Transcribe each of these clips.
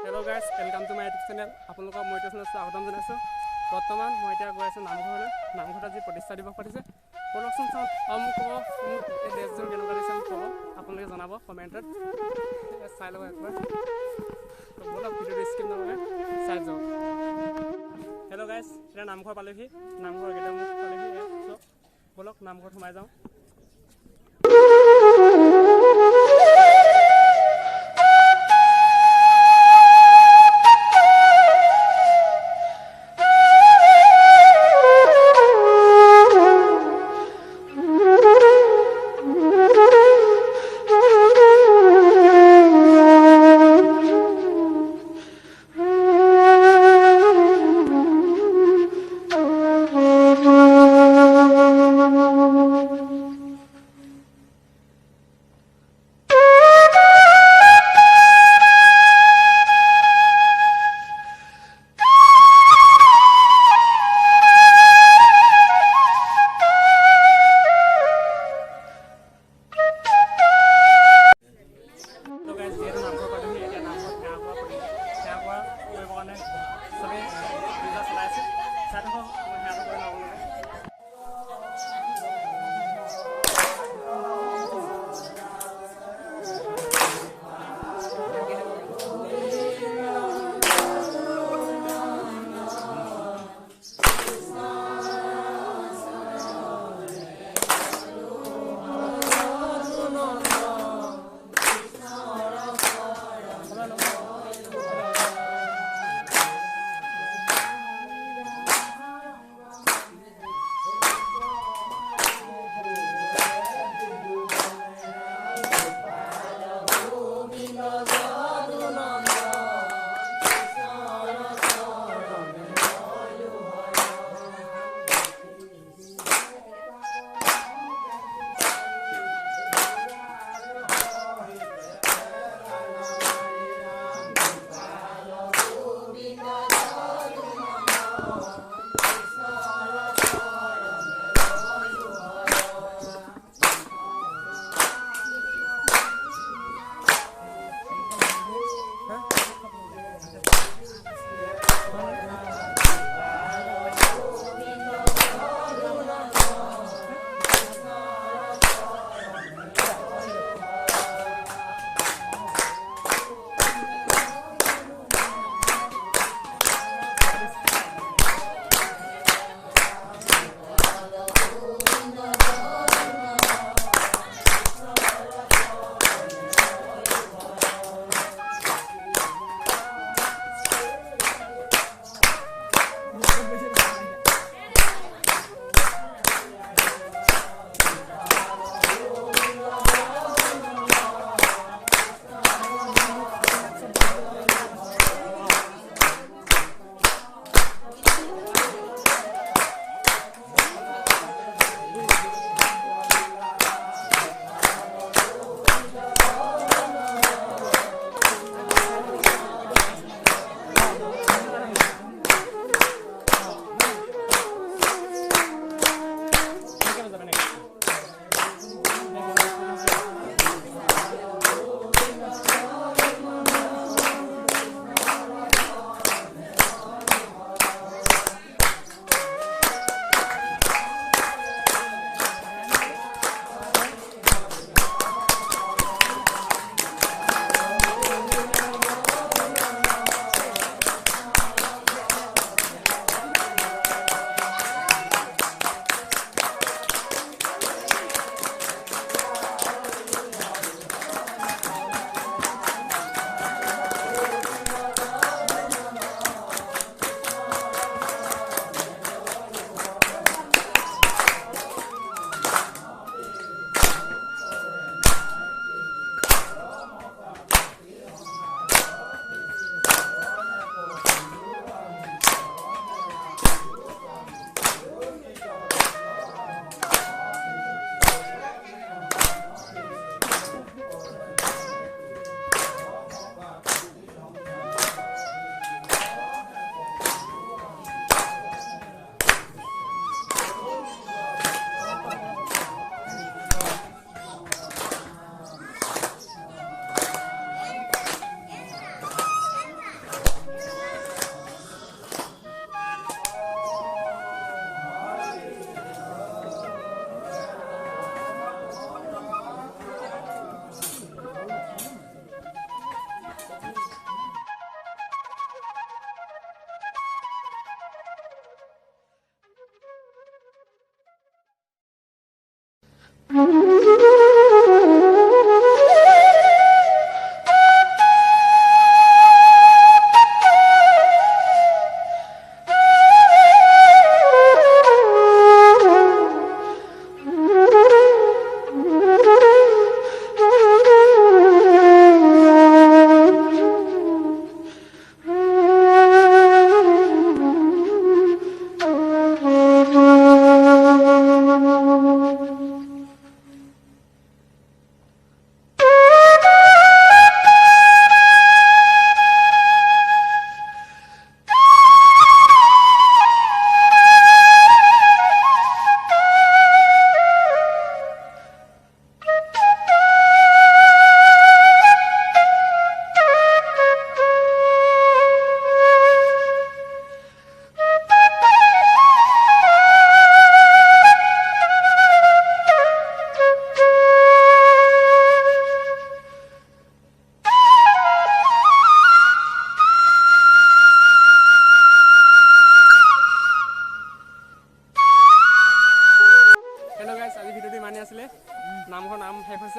Hello' guys, welcome to my YouTube channel. আপোনালোকক মই YouTube চেনেলত স্বাগতম জনাইছোঁ। বৰ্তমান মই এতিয়া গৈ আছোঁ নামঘৰলৈ। নামঘৰত আজি প্ৰতিষ্ঠা দিৱস পাতিছে। ব'লকচোন চাওঁ। মোক ক'ব মোক এই ড্ৰেছযোৰ কেনেকুৱা দিছে মোক ক'ব, আপোনালোকে জনাব কমেণ্টত। চাই ল'ব একবাৰ। ব'লক ভিডিঅ'টো স্কিপ নকৰাকৈ চাই যাওক। হেল্ল' গাইজ, এতিয়া নামঘৰ পালেহি। নামঘৰ গেটৰ মুখ পালেহি। ব'লক নামঘৰত সোমাই যাওঁ।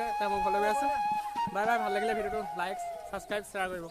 এতিয়া মই ঘৰলৈ গৈ আছোঁ। Bye bye. ভাল লাগিলে ভিডিঅ'টো লাইক ছাবস্ক্ৰাইব শ্বেয়াৰ কৰিব।